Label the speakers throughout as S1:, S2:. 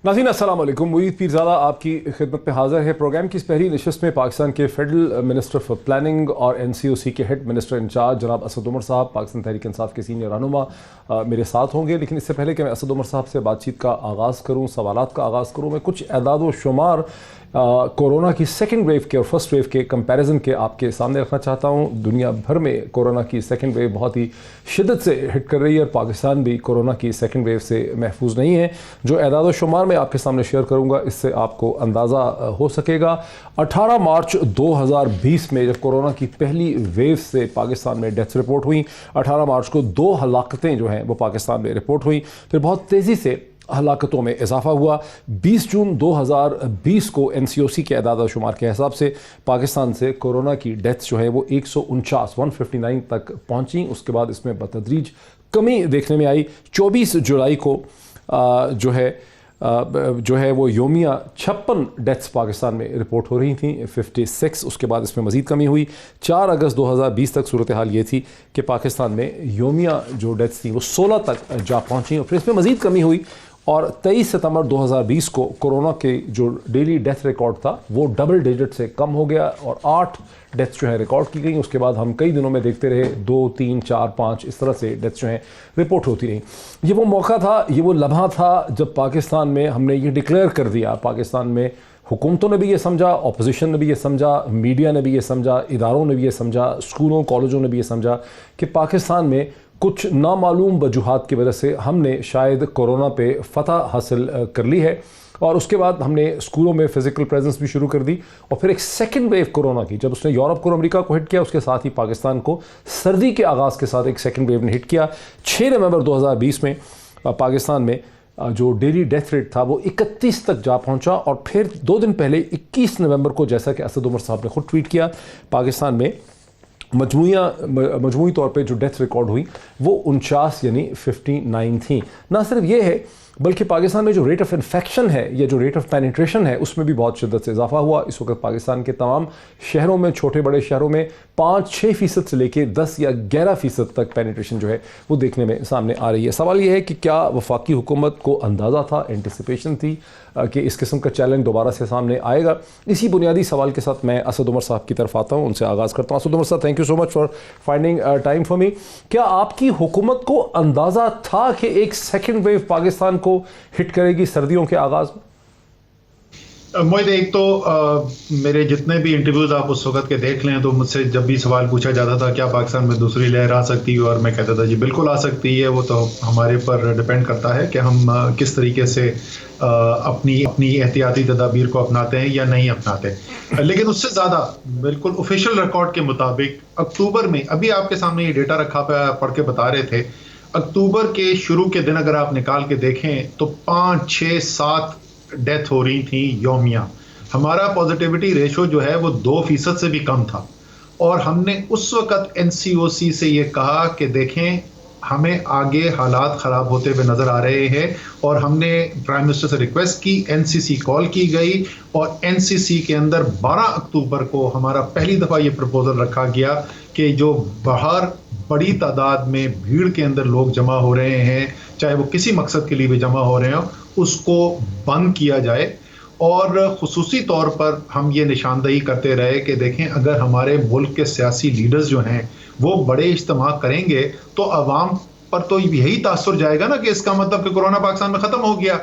S1: नाज़रीन अस्सलाम वालेकुम। मुईद पीरज़ादा आपकी खिदमत में हाज़िर है। प्रोग्राम की इस पहली नशिस्त में पाकिस्तान के फेडरल मिनिस्टर फॉर प्लानिंग और NCOC के हेड मिनिस्टर इंचार्ज जनाब असद उमर साहब, पाकिस्तान तहरीक इंसाफ के सीनियर रहनुमा मेरे साथ होंगे। लेकिन इससे पहले कि मैं असद उमर साहब से बातचीत का आगाज़ करूँ, सवालात का आगाज़ करूँ, मैं कुछ एदाद व शुमार कोरोना की सेकेंड वेव के और फर्स्ट वेव के कंपैरिजन के आपके सामने रखना चाहता हूँ। दुनिया भर में कोरोना की सेकेंड वेव बहुत ही शिद्दत से हिट कर रही है और पाकिस्तान भी कोरोना की सेकेंड वेव से महफूज नहीं है। जो एदाद व शुमार मैं आपके सामने शेयर करूँगा, इससे आपको अंदाज़ा हो सकेगा। 18 मार्च 2020 में जब कोरोना की पहली वेव से पाकिस्तान में डेथ्स रिपोर्ट हुई, 18 मार्च को 2 हलाकतें जो हैं वो पाकिस्तान में रिपोर्ट हुई। फिर बहुत तेज़ी से हलाकतों में इजाफा हुआ। 20 जून 2020 को NCOC के अदाद शुमार के हिसाब से पाकिस्तान से कोरोना की डेथ्स जो है वो 159 तक पहुंची। उसके बाद इसमें बतदरीज कमी देखने में आई। 24 जुलाई को जो है वो योमिया 56 डेथ्स पाकिस्तान में रिपोर्ट हो रही थी, 56। उसके बाद इसमें मज़ीद कमी हुई। 4 अगस्त 2020 तक सूरत हाल ये थी कि पाकिस्तान में योमिया जो डेथ्स थी वो 16 तक जा पहुंची और फिर इसमें मज़ीद कमी हुई और 23 सितंबर 2020 को कोरोना के जो डेली डेथ रिकॉर्ड था वो डबल डिजिट से कम हो गया और 8 डेथ्स जो है रिकॉर्ड की गई। उसके बाद हम कई दिनों में देखते रहे 2, 3, 4, 5 इस तरह से डेथ्स जो हैं रिपोर्ट होती रही। ये वो मौका था, ये वो लम्हा था जब पाकिस्तान में हमने ये डिक्लेयर कर दिया, पाकिस्तान में हुकूमतों ने भी ये समझा, अपोजिशन ने भी ये समझा, मीडिया ने भी ये समझा, इदारों ने भी ये समझा, स्कूलों कॉलेजों ने भी ये समझा कि पाकिस्तान में कुछ नामालूम वजूहात की वजह से हमने शायद कोरोना पे फतह हासिल कर ली है। और उसके बाद हमने स्कूलों में फ़िज़िकल प्रेजेंस भी शुरू कर दी और फिर एक सेकंड वेव कोरोना की जब उसने यूरोप को, अमेरिका को हिट किया, उसके साथ ही पाकिस्तान को सर्दी के आगाज़ के साथ एक सेकंड वेव ने हिट किया। 6 नवंबर 2020 में पाकिस्तान में जो डेली डेथ रेट था वो 31 तक जा पहुंचा और फिर 2 दिन पहले 21 नवंबर को, जैसा कि असद उमर साहब ने खुद ट्वीट किया, पाकिस्तान में मजमूई तौर पे जो डेथ रिकॉर्ड हुई वो 49 यानी 59 थी। ना सिर्फ ये है बल्कि पाकिस्तान में जो रेट ऑफ इन्फेक्शन है या जो रेट ऑफ पेनिट्रेशन है उसमें भी बहुत शिद्दत से इजाफा हुआ। इस वक्त पाकिस्तान के तमाम शहरों में, छोटे बड़े शहरों में 5-6% से लेके 10 या 11% तक पेनिट्रेशन जो है वो देखने में सामने आ रही है। सवाल ये है कि क्या वफाकी हुकूमत को अंदाज़ा था, एंटिसिपेशन थी कि इस किस्म का चैलेंज दोबारा से सामने आएगा? इसी बुनियादी सवाल के साथ मैं असद उमर साहब की तरफ आता हूँ, उनसे आगाज़ करता हूँ। असद उमर साहब, thank you so much for finding time for me. क्या आपकी हुकूमत को अंदाज़ा था कि एक सेकेंड वेव पाकिस्तान को हिट करेगी सर्दियों के आगाज़ में?
S2: मोहित, एक तो मेरे जितने भी इंटरव्यूज आप उस वक्त के देख लें तो मुझसे जब भी सवाल पूछा जाता था क्या पाकिस्तान में दूसरी लहर आ सकती है, और मैं कहता था जी बिल्कुल आ सकती है। वो तो हमारे पर डिपेंड करता है कि हम किस तरीके से अपनी एहतियाती तदाबीर को अपनाते हैं या नहीं अपनाते। लेकिन उससे ज़्यादा बिल्कुल ऑफिशियल रिकॉर्ड के मुताबिक अक्टूबर में, अभी आपके सामने ये डेटा रखा पढ़ के बता रहे थे, अक्टूबर के शुरू के दिन अगर आप निकाल के देखें तो 5, 6, 7 डेथ हो रही थी योमिया। हमारा पॉजिटिविटी रेशो जो है वो 2% से भी कम था और हमने उस वक्त NCOC से ये कहा कि देखें हमें आगे हालात ख़राब होते हुए नज़र आ रहे हैं और हमने प्राइम मिनिस्टर से रिक्वेस्ट की, NCC कॉल की गई और NCC के अंदर 12 अक्टूबर को हमारा पहली दफ़ा ये प्रपोज़ल रखा गया कि जो बाहर बड़ी तादाद में भीड़ के अंदर लोग जमा हो रहे हैं, चाहे वो किसी मकसद के लिए भी जमा हो रहे हो, उसको बंद किया जाए। और खुसूसी तौर पर हम ये निशानदही करते रहे कि देखें अगर हमारे मुल्क के सियासी लीडर्स जो हैं वो बड़े इज्तिमा करेंगे तो अवाम पर तो यही तासुर जाएगा ना कि इसका मतलब कि कोरोना पाकिस्तान में ख़त्म हो गया।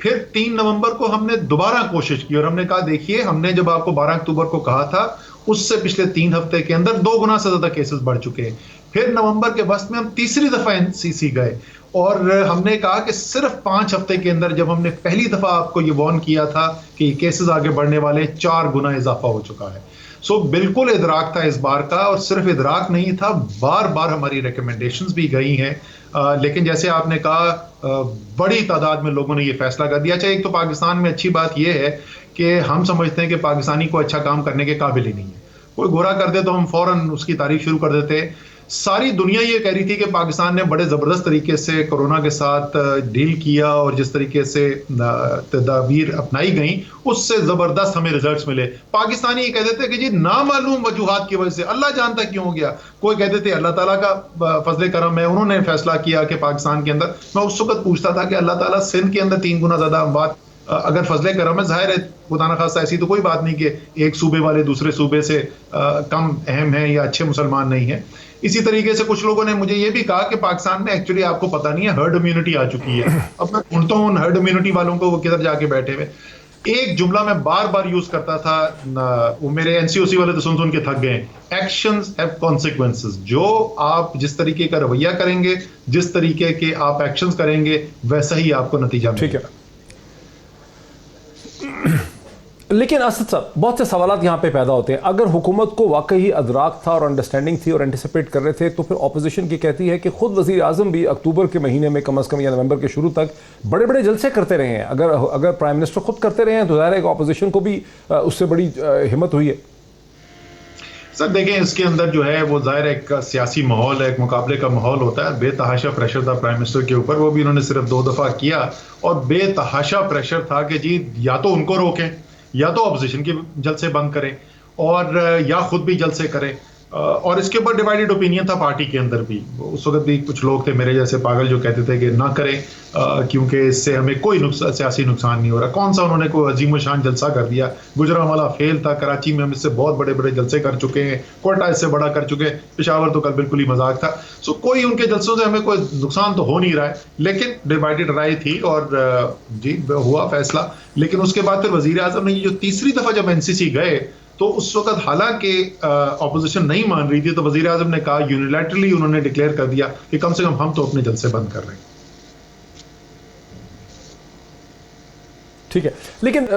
S2: फिर 3 नवंबर को हमने दोबारा कोशिश की और हमने कहा देखिए, हमने जब आपको 12 अक्टूबर को कहा था उससे पिछले 3 हफ्ते के अंदर 2 गुना से ज़्यादा केसेस बढ़ चुके हैं। फिर नवंबर के वस्त में हम तीसरी दफ़ा NCC गए और हमने कहा कि सिर्फ 5 हफ्ते के अंदर, जब हमने पहली दफ़ा आपको ये वार्न किया था कि केसेस आगे बढ़ने वाले, 4 गुना इजाफा हो चुका है। सो बिल्कुल इदराक था इस बार का, और सिर्फ इदराक नहीं था, बार बार हमारी रिकमेंडेशंस भी गई हैं। लेकिन जैसे आपने कहा बड़ी तादाद में लोगों ने ये फैसला कर दिया। अच्छा, एक तो पाकिस्तान में अच्छी बात यह है कि हम समझते हैं कि पाकिस्तानी को अच्छा काम करने के काबिल ही नहीं है। कोई गोरा कर दे तो हम फौरन उसकी तारीफ शुरू कर देते हैं। सारी दुनिया ये कह रही थी कि पाकिस्तान ने बड़े ज़बरदस्त तरीके से कोरोना के साथ डील किया और जिस तरीके से तदाबीर अपनाई गई उससे ज़बरदस्त हमें रिजल्ट्स मिले। पाकिस्तानी ये कहते थे कि जी नामालूम वजूहात की वजह से, अल्लाह जानता क्यों हो गया। कोई कहते थे अल्लाह ताला का फजले करम है, उन्होंने फैसला किया कि पाकिस्तान के अंदर, मैं उस वक्त पूछता था कि अल्लाह ताला सिंध के अंदर 3 गुना ज़्यादा अमवात अगर फजले करम है, जाहिर है खुदा न खास्ता ऐसी तो कोई बात नहीं कि एक सूबे वाले दूसरे सूबे से कम अहम है या अच्छे मुसलमान नहीं है। इसी तरीके से कुछ लोगों ने मुझे ये भी कहा कि पाकिस्तान में एक्चुअली आपको पता नहीं है, हर्ड इम्यूनिटी आ चुकी है। अब मैं ढूंढता हूँ उन हर्ड इम्यूनिटी वालों को, वो किधर जाके बैठे हुए। एक जुमला मैं बार बार यूज करता था, वो मेरे एनसीओसी वाले तो सुन सुन के थक गए, एक्शंस हैव कॉन्सिक्वेंसेस। जो आप जिस तरीके का रवैया करेंगे, जिस तरीके के आप एक्शंस करेंगे, वैसा ही आपको नतीजा मिलेगा।
S1: लेकिन असद साहब, बहुत से सवाल यहाँ पे पैदा होते हैं। अगर हुकूमत को वाकई अदराक था और अंडरस्टैंडिंग थी और एंटिसिपेट कर रहे थे, तो फिर ऑपोजिशन की कहती है कि खुद वज़ीर आज़म भी अक्टूबर के महीने में कम अज़ कम या नवंबर के शुरू तक बड़े बड़े जलसे करते रहे हैं। अगर प्राइम मिनिस्टर खुद करते रहे हैं तो ज़ाहिर है कि ऑपोजिशन को भी उससे बड़ी हिम्मत हुई है।
S2: सर देखें, इसके अंदर जो है वो ज़ाहिर एक सियासी माहौल है, एक मुकाबले का माहौल होता है। बेतहाशा प्रेशर था प्राइम मिनिस्टर के ऊपर, वो भी उन्होंने सिर्फ 2 दफ़ा किया, और बेतहाशा प्रेशर था कि जी या तो उनको रोकें, या तो अपोजिशन के जलसे बंद करें, और या खुद भी जलसे करें। और इसके ऊपर डिवाइडेड ओपिनियन था पार्टी के अंदर भी। उस वक्त भी कुछ लोग थे मेरे जैसे पागल जो कहते थे कि ना करें, क्योंकि इससे हमें कोई सियासी नुकसान नहीं हो रहा। कौन सा उन्होंने कोई अजीम शान जलसा कर दिया? गुजरांवाला फेल था, कराची में हम इससे बहुत बड़े बड़े जलसे कर चुके हैं, कोयटा इससे बड़ा कर चुके हैं, पेशावर तो कल बिल्कुल ही मजाक था। सो कोई उनके जलसों से हमें कोई नुकसान तो हो नहीं रहा है, लेकिन डिवाइडेड राय थी और जी हुआ फैसला। लेकिन उसके बाद फिर वजीर आजम ने जो तीसरी दफा जब एनसीसी गए, तो उस वक्त हालांकि ऑपोजिशन नहीं मान रही थी, तो वजीर आजम ने कहा, यूनिलैटरली उन्होंने डिक्लेयर कर दिया कि कम से कम हम तो अपने जलसे बंद कर रहे हैं।
S1: ठीक है, लेकिन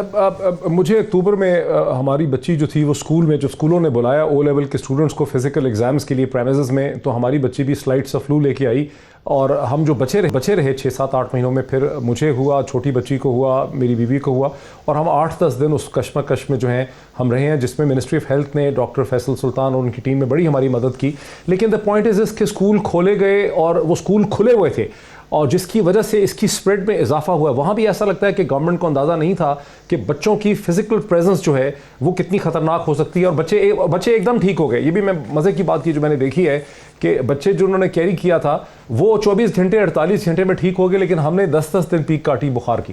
S1: मुझे अक्टूबर में हमारी बच्ची जो थी वो स्कूल में, जो स्कूलों ने बुलाया ओ लेवल के स्टूडेंट्स को फिजिकल एग्जाम्स के लिए प्रेमिसेस में, तो हमारी बच्ची भी स्लाइड्स ऑफ फ्लू लेके आई, और हम जो बचे रहे 6-7-8 महीनों में, फिर मुझे हुआ, छोटी बच्ची को हुआ, मेरी बीवी को हुआ, और हम 8-10 दिन उस कश्मकश में जो हैं हम रहे हैं, जिसमें मिनिस्ट्री ऑफ हेल्थ ने, डॉक्टर फैसल सुल्तान और उनकी टीम ने बड़ी हमारी मदद की। लेकिन द पॉइंट इज़ कि स्कूल खोले गए और वो स्कूल खुले हुए थे, और जिसकी वजह से इसकी स्प्रेड में इजाफा हुआ। वहाँ भी ऐसा लगता है कि गवर्नमेंट को अंदाज़ा नहीं था कि बच्चों की फिजिकल प्रेजेंस जो है वो कितनी ख़तरनाक हो सकती है, और बच्चे एकदम ठीक हो गए। ये भी मैं मज़े की बात की जो मैंने देखी है कि बच्चे जो उन्होंने कैरी किया था वो 24 घंटे 48 घंटे में ठीक हो गए, लेकिन हमने 10-10 दिन पीक काटी बुखार की।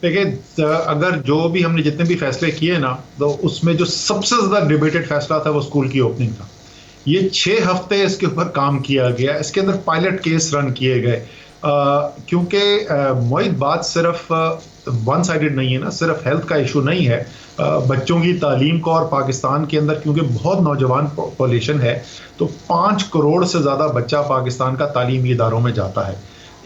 S2: देखिए, अगर जो भी हमने जितने भी फैसले किए ना, तो उसमें जो सबसे ज़्यादा डिबेटेड फैसला था वो स्कूल की ओपनिंग था। ये 6 हफ्ते इसके ऊपर काम किया गया, इसके अंदर पायलट केस रन किए गए, क्योंकि मोहित बात सिर्फ वन साइडेड नहीं है ना, सिर्फ हेल्थ का इशू नहीं है। बच्चों की तालीम को, और पाकिस्तान के अंदर क्योंकि बहुत नौजवान पॉपुलेशन है, तो 5 करोड़ से ज़्यादा बच्चा पाकिस्तान का तालीमी इदारों में जाता है।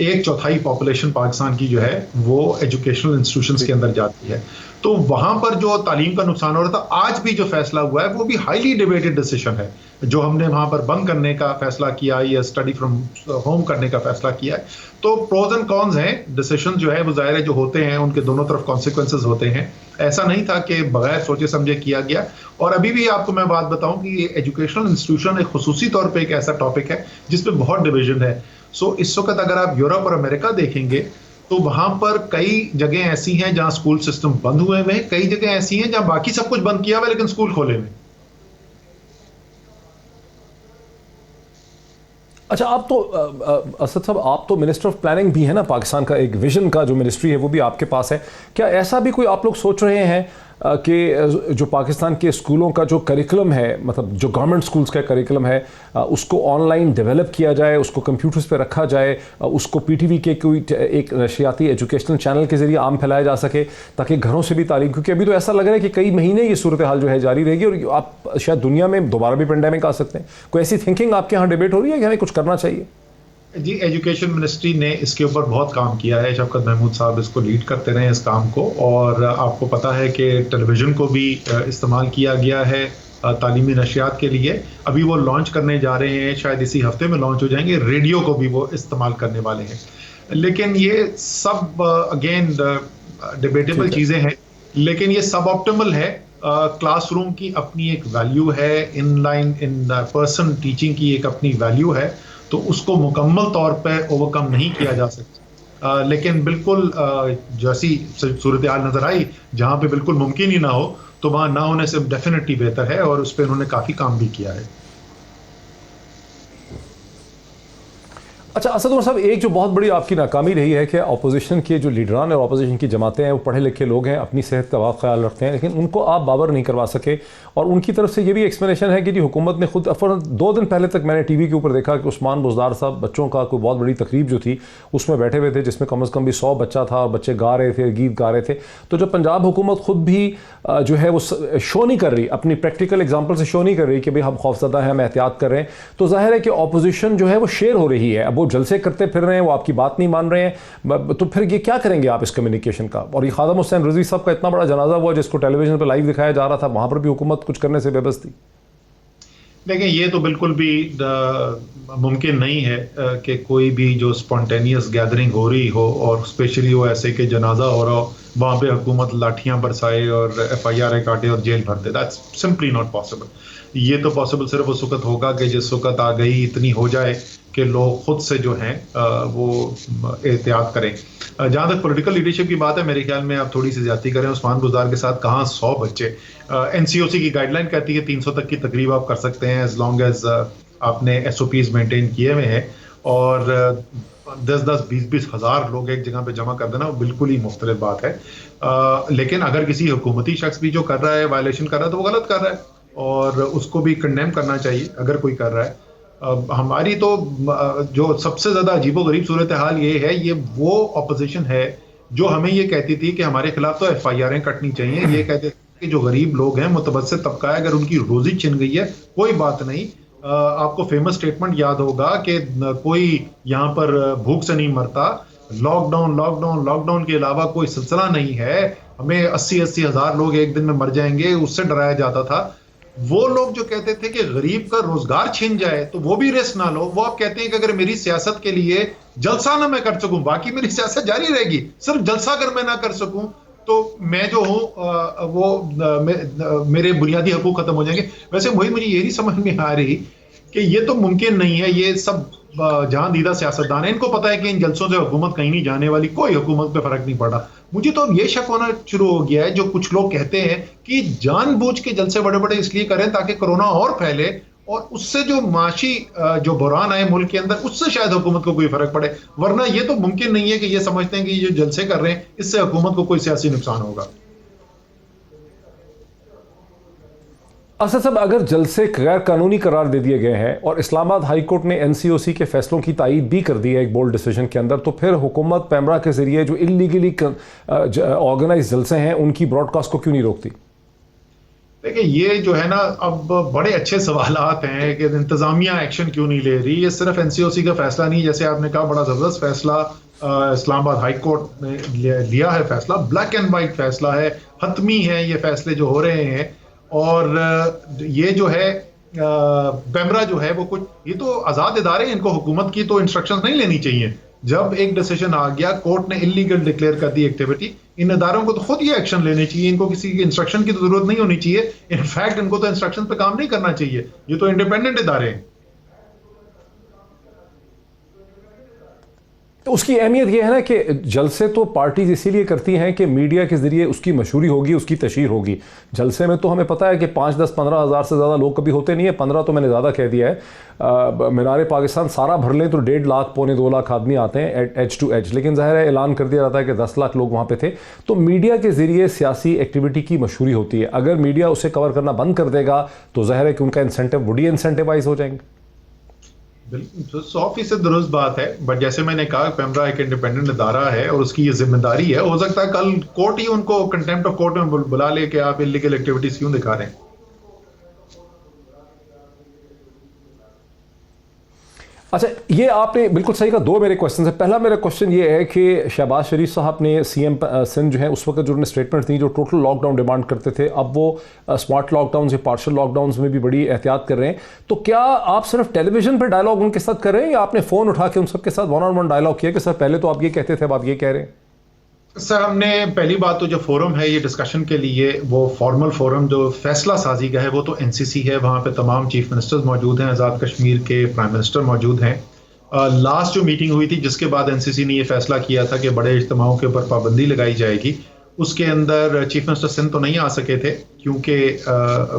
S2: 1/4 पॉपुलेशन पाकिस्तान की जो है वो एजुकेशनल इंस्टीट्यूशंस के अंदर जाती है। तो वहां पर जो तालीम का नुकसान हो रहा था, आज भी जो फैसला हुआ है वो भी हाईली डिबेटेड डिसीजन है। जो हमने वहां पर बंद करने का फैसला किया या स्टडी फ्रॉम होम करने का फैसला किया है, तो प्रोज एंड कॉन्स हैं। डिसीजन जो है वो जाहिर है जो होते हैं उनके दोनों तरफ कॉन्सिक्वेंसेज होते हैं। ऐसा नहीं था कि बगैर सोचे समझे किया गया। और अभी भी आपको मैं बात बताऊं कि एजुकेशनल इंस्टीट्यूशन एक खुसूसी तौर पर एक ऐसा टॉपिक है जिसपे बहुत डिविजन है। सो इस वक्त अगर आप यूरोप और अमेरिका देखेंगे, तो वहां पर कई जगह ऐसी हैं जहां स्कूल सिस्टम बंद हुए हैं, कई जगह ऐसी हैं जहां बाकी सब कुछ बंद किया हुआ है लेकिन स्कूल खोले हुए।
S1: अच्छा, आप तो असद साहब, आप तो मिनिस्टर ऑफ प्लानिंग भी है ना, पाकिस्तान का एक विजन का जो मिनिस्ट्री है वो भी आपके पास है। क्या ऐसा भी कोई आप लोग सोच रहे हैं कि जो पाकिस्तान के स्कूलों का जो करिकुलम है, मतलब जो गवर्नमेंट स्कूल्स का करिकुलम है, उसको ऑनलाइन डेवलप किया जाए, उसको कंप्यूटर्स पे रखा जाए, उसको पीटीवी के कोई एक नशियाती एजुकेशनल चैनल के ज़रिए आम फैलाया जा सके, ताकि घरों से भी तालीम, क्योंकि अभी तो ऐसा लग रहा है कि कई महीने ये सूरत हाल जो है जारी रहेगी और आप शायद दुनिया में दोबारा भी पेंडेमिक आ सकते हैं। कोई ऐसी थिंकिंग आपके यहाँ डिबेट हो रही है कि हमें कुछ करना चाहिए?
S2: जी, एजुकेशन मिनिस्ट्री ने इसके ऊपर बहुत काम किया है। शफकत महमूद साहब इसको लीड करते रहे इस काम को, और आपको पता है कि टेलीविज़न को भी इस्तेमाल किया गया है तालीमी नशियात के लिए। अभी वो लॉन्च करने जा रहे हैं, शायद इसी हफ्ते में लॉन्च हो जाएंगे। रेडियो को भी वो इस्तेमाल करने वाले हैं। लेकिन ये सब अगेन डिबेटेबल चीज़ें हैं, लेकिन ये सब ऑप्टिमल है। क्लासरूम की अपनी एक वैल्यू है, इन पर्सन टीचिंग की एक अपनी वैल्यू है, तो उसको मुकम्मल तौर पे ओवरकम नहीं किया जा सकता। लेकिन बिल्कुल जैसी सूरत हाल नजर आई, जहां पे बिल्कुल मुमकिन ही ना हो, तो वहां ना होने से डेफिनेटली बेहतर है, और उस पर उन्होंने काफी काम भी किया है।
S1: अच्छा असद उमर साहब, एक जो बहुत बड़ी आपकी नाकामी रही है कि अपोजिशन के जो लीडरान और अपोजिशन की जमातें हैं वो पढ़े लिखे लोग हैं, अपनी सेहत का बहुत ख्याल रखते हैं, लेकिन उनको आप बावर नहीं करवा सके। और उनकी तरफ से ये भी एक्सप्लेनेशन है कि जी हुकूमत ने खुद 2 दिन पहले तक मैंने टीवी के ऊपर देखा कि उस्मान बुज़दार साहब बच्चों का कोई बहुत बड़ी तकरीब जो थी उसमें बैठे हुए थे, जिसमें कम अज़ कम भी 100 बच्चा था और बच्चे गा रहे थे, गीत गा रहे थे। तो जब पंजाब हुकूमत खुद भी जो है वो शो नहीं कर रही, अपनी प्रैक्टिकल एग्जाम्पल से शो नहीं कर रही कि भाई हम खौफजदा हैं, हम एहतियात कर रहे हैं, तो जाहिर है कि अपोजिशन जो है वो शेयर हो रही है। अब वो जलसे करते फिर रहे हैं, वो आपकी बात नहीं मान रहे हैं, तो फिर ये क्या करेंगे आप इस कम्युनिकेशन का? और ये खादम हुसैन रिजवी साहब का इतना बड़ा जनाजा हुआ जिसको टेलीविजन पर लाइव दिखाया जा रहा था, वहां पर भी हुकूमत कुछ करने से बेबस थी।
S2: देखिए, ये तो बिल्कुल भी मुमकिन नहीं है कि कोई भी जो स्पॉन्टेनियस गैदरिंग हो रही हो और स्पेशली वो ऐसे कि जनाजा हो रहा हो, वहां पे हुकूमत लाठियां बरसाए और FIR काटे और जेल भर दे। That's simply not possible. ये तो पॉसिबल सिर्फ उस वक्त होगा कि जिस वक्त आ गई इतनी हो जाए कि लोग खुद से जो हैं वो एहतियात करें। जहाँ तक पॉलिटिकल लीडरशिप की बात है, मेरे ख्याल में आप थोड़ी सी ज्यादती करें। उस्मान बुज़दार के साथ कहाँ 100 बच्चे। NCOC की गाइडलाइन कहती है 300 तक की तकरीब आप कर सकते हैं एज लॉन्ग एज आपने SOPs मेंटेन किए हुए हैं। और 10-10, 20-20 हज़ार लोग एक जगह पे जमा कर देना वो बिल्कुल ही मुख्तलिफ बात है। लेकिन अगर किसी हुकूमती शख्स भी जो कर रहा है, वायलेशन कर रहा है, तो वो गलत कर रहा है और उसको भी कंडेम करना चाहिए अगर कोई कर रहा है। हमारी तो जो सबसे ज्यादा अजीबोगरीब सूरत हाल ये है, ये वो अपोजिशन है जो हमें ये कहती थी कि हमारे खिलाफ तो FIR कटनी चाहिए। ये कहते थे कि जो गरीब लोग हैं, मुतवस्सित तबका है, अगर उनकी रोजी छिन गई है कोई बात नहीं। आपको फेमस स्टेटमेंट याद होगा कि कोई यहाँ पर भूख से नहीं मरता, लॉकडाउन लॉकडाउन लॉकडाउन के अलावा कोई सिलसिला नहीं है, हमें 80-80 हज़ार लोग एक दिन में मर जाएंगे, उससे डराया जाता था। वो लोग जो कहते थे कि गरीब का रोजगार छिन जाए तो वो भी रिस्क ना लो, वो आप कहते हैं कि अगर मेरी सियासत के लिए जलसा ना मैं कर सकूं, बाकी मेरी सियासत जारी रहेगी, सिर्फ जलसा अगर मैं ना कर सकूं तो मैं जो हूं वो मेरे बुनियादी हकूक खत्म हो जाएंगे। वैसे वही मुझे ये नहीं समझ में आ रही कि ये तो मुमकिन नहीं है। ये सब जहां दीदा सियासतदान है, इनको पता है कि इन जलसों से हुकूमत कहीं नहीं जाने वाली, कोई हुकूमत पे फर्क नहीं पड़ा। मुझे तो ये शक होना शुरू हो गया है, जो कुछ लोग कहते हैं कि जानबूझ के जलसे बड़े बड़े इसलिए करें ताकि कोरोना और फैले और उससे जो माशी जो बुरान आए मुल्क के अंदर, उससे शायद हुकूमत को कोई फर्क पड़े। वरना ये तो मुमकिन नहीं है कि ये समझते हैं कि ये जो जलसे कर रहे हैं इससे हुकूमत को कोई सियासी नुकसान होगा।
S1: असद साहब, अगर जलसे गैर कानूनी करार दे दिए गए हैं और इस्लामाबाद हाई कोर्ट ने NCOC के फैसलों की तायीद भी कर दी है एक बोल्ड डिसीजन के अंदर, तो फिर हुकूमत पैमरा के जरिए जो इलीगली ऑर्गेनाइज जलसे हैं उनकी ब्रॉडकास्ट को क्यों नहीं रोकती?
S2: देखिए, ये जो है ना, अब बड़े अच्छे सवालात हैं कि इंतजामिया एक्शन क्यों नहीं ले रही। ये सिर्फ NCOC का फैसला नहीं, जैसे आपने कहा बड़ा जबरदस्त फैसला इस्लामाबाद हाई कोर्ट ने लिया है। फैसला ब्लैक एंड वाइट फैसला है, हतमी है ये फैसले जो हो रहे हैं। और ये जो है पैमरा जो है वो कुछ, ये तो आजाद इदारे हैं, इनको हुकूमत की तो इंस्ट्रक्शंस नहीं लेनी चाहिए। जब एक डिसीजन आ गया, कोर्ट ने इलीगल डिक्लेयर कर दी एक्टिविटी, इन इदारों को तो खुद ये एक्शन लेने चाहिए, इनको किसी की इंस्ट्रक्शन की तो जरूरत नहीं होनी चाहिए। इनफैक्ट इनको तो इंस्ट्रक्शन पे काम नहीं करना चाहिए, ये तो इंडिपेंडेंट इदारे हैं।
S1: तो उसकी अहमियत यह है ना कि जलसे तो पार्टीज इसीलिए करती हैं कि मीडिया के जरिए उसकी मशहूरी होगी, उसकी तशहीर होगी। जलसे में तो हमें पता है कि 5, 10, 15 हज़ार से ज़्यादा लोग कभी होते नहीं है। 15 तो मैंने ज़्यादा कह दिया है। मीनार पाकिस्तान सारा भर लें तो 1.5 लाख, पौने 2 लाख आदमी आते हैं एज टू एज, लेकिन ज़ाहिर है ऐलान कर दिया जाता है कि 10 लाख लोग वहाँ पे थे। तो मीडिया के जरिए सियासी एक्टिविटी की मशहूरी होती है। अगर मीडिया उसे कवर करना बंद कर देगा तो ज़ाहिर है कि उनका इंसेंटिव वो डी इंसेंटिवाइज हो जाएंगे।
S2: बिल्कुल 100% दुरुस्त बात है, बट जैसे मैंने कहा पैमरा एक इंडिपेंडेंट इदारा है और उसकी ये जिम्मेदारी है। हो सकता है कल कोर्ट ही उनको कंटेम्प्ट ऑफ कोर्ट में बुला ले कि आप इलीगल एक्टिविटीज क्यों दिखा रहे हैं।
S1: अच्छा, ये आपने बिल्कुल सही कहा। 2 मेरे क्वेश्चन है। पहला मेरा क्वेश्चन ये है कि शहबाज शरीफ साहब ने CM सिंध जो है उस वक्त जो उन्होंने स्टेटमेंट दी, जो टोटल लॉकडाउन डिमांड करते थे, अब वो स्मार्ट लॉकडाउन से पार्शल लॉकडाउन में भी बड़ी एहतियात कर रहे हैं। तो क्या आप सिर्फ टेलीविजन पर डायलॉग उनके साथ कर रहे हैं या आपने फ़ोन उठा के उन सबके साथ 1-on-1 डायलॉग किया कि सर पहले तो आप ये कहते थे अब आप ये कह रहे हैं?
S2: सर, हमने पहली बात तो जो फोरम है ये डिस्कशन के लिए, वो फॉर्मल फोरम जो फैसला साजी का है वो तो NCC है। वहाँ पे तमाम चीफ मिनिस्टर्स मौजूद हैं, आज़ाद कश्मीर के प्राइम मिनिस्टर मौजूद हैं। लास्ट जो मीटिंग हुई थी जिसके बाद NCC ने ये फैसला किया था कि बड़े इज्तिमाओं के ऊपर पाबंदी लगाई जाएगी, उसके अंदर चीफ मिनिस्टर सिंध तो नहीं आ सके थे क्योंकि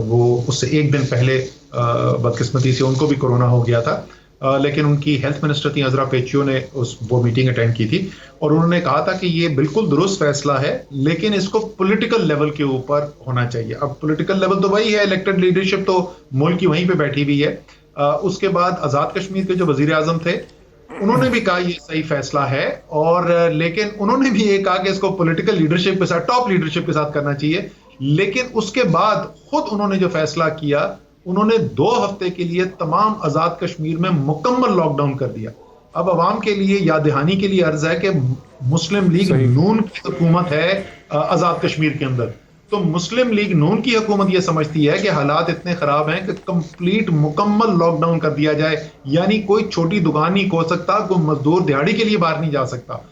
S2: वो उससे एक दिन पहले बदकिस्मती से उनको भी कोरोना हो गया था। लेकिन उनकी हेल्थ मिनिस्टर थी अजरा पेचियो ने वो मीटिंग अटेंड की थी और उन्होंने कहा था कि ये बिल्कुल दुरुस्त फैसला है, लेकिन इसको पॉलिटिकल लेवल के ऊपर होना चाहिए। अब पॉलिटिकल लेवल तो वही है, इलेक्टेड लीडरशिप तो मुल्क की वहीं पे बैठी हुई है। उसके बाद आज़ाद कश्मीर के जो वजीर आजम थे उन्होंने भी कहा ये सही फैसला है, और लेकिन उन्होंने भी ये कहा कि इसको पॉलिटिकल लीडरशिप के साथ, टॉप लीडरशिप के साथ करना चाहिए। लेकिन उसके बाद खुद उन्होंने जो फैसला किया, उन्होंने 2 हफ्ते के लिए तमाम आज़ाद कश्मीर में मुकम्मल लॉकडाउन कर दिया। अब अवाम के लिए याद दहानी के लिए अर्ज है कि मुस्लिम लीग नून की हुकूमत है आज़ाद कश्मीर के अंदर, तो मुस्लिम लीग नून की हुकूमत यह समझती है कि हालात इतने खराब हैं कि कंप्लीट मुकम्मल लॉकडाउन कर दिया जाए, यानी कोई छोटी दुकान नहीं खोल सकता, कोई मजदूर दिहाड़ी के लिए बाहर नहीं जा सकता।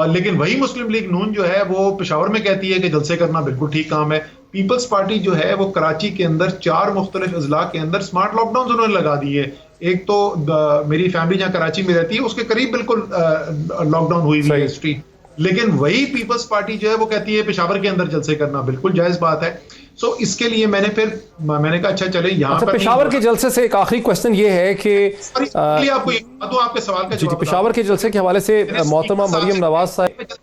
S2: लेकिन वही मुस्लिम लीग नून जो है वो पेशावर में कहती है कि जलसे करना बिल्कुल ठीक काम है। पीपल्स पार्टी जो है वो कराची के अंदर 4 मुख्तलिफ अजला के अंदर स्मार्ट लॉकडाउन उन्होंने लगा दिए। एक तो मेरी फैमिली जहाँ कराची में रहती है उसके करीब बिल्कुल लॉकडाउन हुई है स्ट्रीट, लेकिन वही पीपल्स पार्टी जो है वो कहती है पेशावर के अंदर जलसे करना बिल्कुल जायज बात है। सो इसके लिए मैंने कहा अच्छा चले यहाँ पर
S1: पेशावर के जलसे से एक आखिरी क्वेश्चन ये है कि
S2: आपको तो आपके सवाल का जवाब
S1: पेशावर के जलसे के हवाले से मोहतरमा मरियम नवाज साहब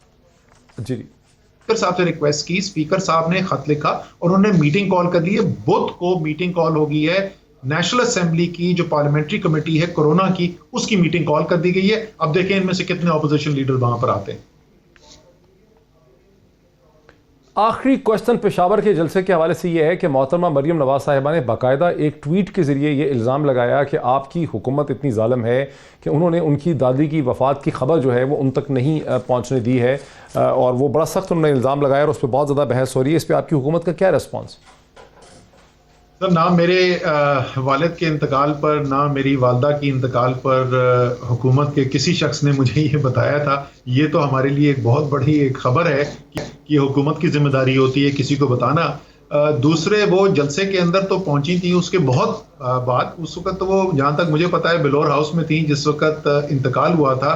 S1: जी
S2: स्पीकर साहब से रिक्वेस्ट की, स्पीकर साहब ने खत लिखा और उन्होंने मीटिंग कॉल कर ली है। बुध को मीटिंग कॉल हो गई है, नेशनल असेंबली की जो पार्लियामेंट्री कमेटी है कोरोना की, उसकी मीटिंग कॉल कर दी गई है। अब देखें इनमें से कितने ऑपोजिशन लीडर वहां पर आते हैं।
S1: आखिरी क्वेश्चन पेशावर के जलसे के हवाले से ये है कि मोहतरमा मरियम नवाज साहिबा ने बाकायदा एक ट्वीट के ज़रिए ये इल्ज़ाम लगाया कि आपकी हुकूमत इतनी ज़ालिम है कि उन्होंने उनकी दादी की वफ़ात की खबर जो है वो उन तक नहीं पहुंचने दी है, और वो बड़ा सख्त उन्होंने इल्ज़ाम लगाया और उस पर बहुत ज़्यादा बहस हो रही है। इस पर आपकी हुकूमत का क्या रिस्पॉन्स?
S2: सर, ना मेरे वालिद के इंतकाल पर, ना मेरी वालदा की इंतकाल पर हुकूमत के किसी शख्स ने मुझे ये बताया था। ये तो हमारे लिए एक बहुत बड़ी एक खबर है कि हुकूमत की जिम्मेदारी होती है किसी को बताना। दूसरे, वो जलसे के अंदर तो पहुंची थी उसके बहुत बाद, उस वक्त तो वो जहाँ तक मुझे पता है बिलोर हाउस में थी जिस वक्त इंतकाल हुआ था,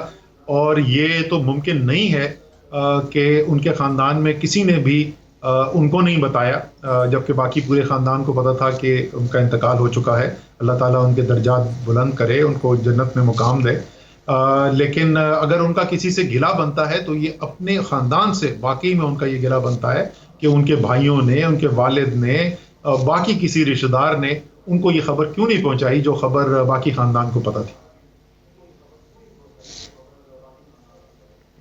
S2: और ये तो मुमकिन नहीं है कि उनके ख़ानदान में किसी ने भी उनको नहीं बताया, जबकि बाकी पूरे ख़ानदान को पता था कि उनका इंतकाल हो चुका है। अल्लाह ताला उनके दर्जात बुलंद करे, उनको जन्नत में मुकाम दे। लेकिन अगर उनका किसी से गिला बनता है तो ये अपने ख़ानदान से वाकई में उनका ये गिला बनता है कि उनके भाइयों ने, उनके वालिद ने, बाकी किसी रिश्तेदार ने उनको ये खबर क्यों नहीं पहुंचाई जो खबर बाकी ख़ानदान को पता थी।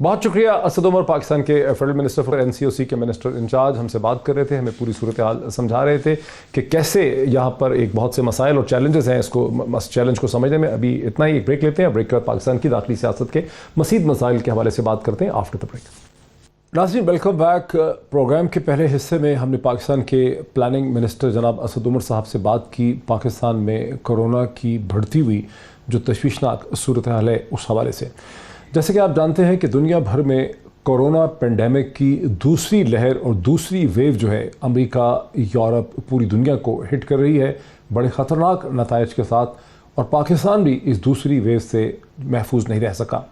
S1: बहुत शुक्रिया। असद उमर पाकिस्तान के फेडरल मिनिस्टर फॉर NCOC के मिनिस्टर इंचार्ज हमसे बात कर रहे थे, हमें पूरी सूरत हाल समझा रहे थे कि कैसे यहाँ पर एक बहुत से मसाइल और चैलेंजेस हैं, इसको चैलेंज को समझने में। अभी इतना ही, एक ब्रेक लेते हैं। ब्रेक के बाद पाकिस्तान की दाखिली सियासत के मज़ीद मसाइल के हवाले से बात करते हैं आफ्टर द ब्रेक। नाज़रीन, वेलकम बैक। प्रोग्राम के पहले हिस्से में हमने पाकिस्तान के प्लानिंग मिनिस्टर जनाब असद उमर साहब से बात की पाकिस्तान में कोरोना की बढ़ती हुई जो तशवीशनाक सूरत हाल है उस हवाले से। जैसे कि आप जानते हैं कि दुनिया भर में कोरोना पेंडेमिक की दूसरी लहर और दूसरी वेव जो है अमेरिका, यूरोप, पूरी दुनिया को हिट कर रही है बड़े ख़तरनाक नताइज के साथ, और पाकिस्तान भी इस दूसरी वेव से महफूज नहीं रह सका।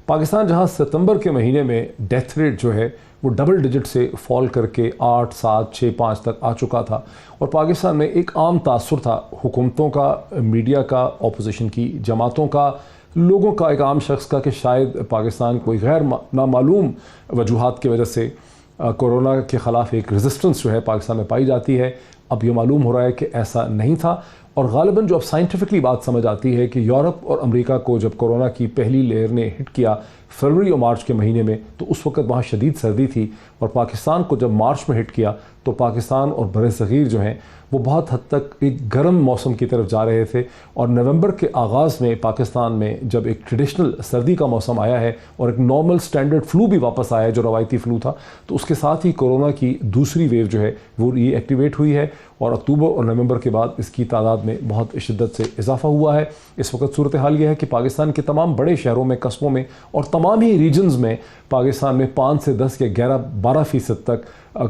S1: पाकिस्तान जहां सितंबर के महीने में डेथ रेट जो है वो डबल डिजिट से फॉल करके 8, 7, 6, 5 तक आ चुका था, और पाकिस्तान में एक आम तासुर था हुकूमतों का, मीडिया का, अपोजिशन की जमातों का, लोगों का, एक आम शख्स का, कि शायद पाकिस्तान कोई गैर नामालूम वजूहात की वजह से कोरोना के ख़िलाफ़ एक रेजिस्टेंस जो है पाकिस्तान में पाई जाती है। अब ये मालूम हो रहा है कि ऐसा नहीं था, और ग़ालिबन जो अब साइंटिफिकली बात समझ आती है कि यूरोप और अमेरिका को जब कोरोना की पहली लेयर ने हिट किया फरवरी और मार्च के महीने में, तो उस वक्त वहाँ शदीद सर्दी थी, और पाकिस्तान को जब मार्च में हिट किया तो पाकिस्तान और बरे-सग़ीर जो हैं वो बहुत हद तक एक गर्म मौसम की तरफ जा रहे थे। और नवंबर के आगाज़ में पाकिस्तान में जब एक ट्रेडिशनल सर्दी का मौसम आया है और एक नॉर्मल स्टैंडर्ड फ्लू भी वापस आया है जो रवायती फ़्लू था, तो उसके साथ ही कोरोना की दूसरी वेव जो है वो रीएक्टिवेट हुई है, और अक्टूबर और नवंबर के बाद इसकी तादाद में बहुत शिद्दत से इजाफा हुआ है। इस वक्त सूरत हाल ये है कि पाकिस्तान के तमाम बड़े शहरों में, कस्बों में और तमाम ही रीजन्स में पाकिस्तान में 5 से 10 या 11-12% तक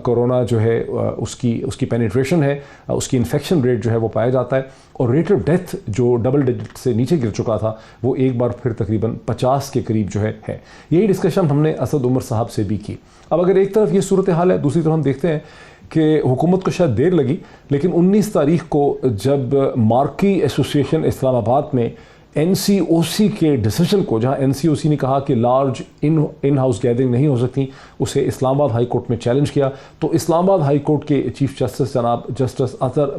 S1: कोरोना जो है उसकी पेनिट्रेशन है, उसकी इन्फेक्शन रेट जो है वो पाया जाता है, और रेट ऑफ डेथ जो डबल डिजिट से नीचे गिर चुका था वो एक बार फिर तकरीबन 50 के करीब जो है। यही डिस्कशन हमने असद उमर साहब से भी की। अब अगर एक तरफ ये सूरत हाल है, दूसरी तरफ हम देखते हैं कि हुकूमत को शायद देर लगी, लेकिन 19 तारीख को जब मार्की एसोसिएशन इस्लामाबाद में एनसीओसी के डिसीजन को, जहां एनसीओसी ने कहा कि लार्ज इन हाउस गैदरिंग नहीं हो सकती, उसे इस्लामाबाद हाई कोर्ट में चैलेंज किया। तो इस्लामाबाद हाई कोर्ट के चीफ जस्टिस जनाब जस्टिस अतर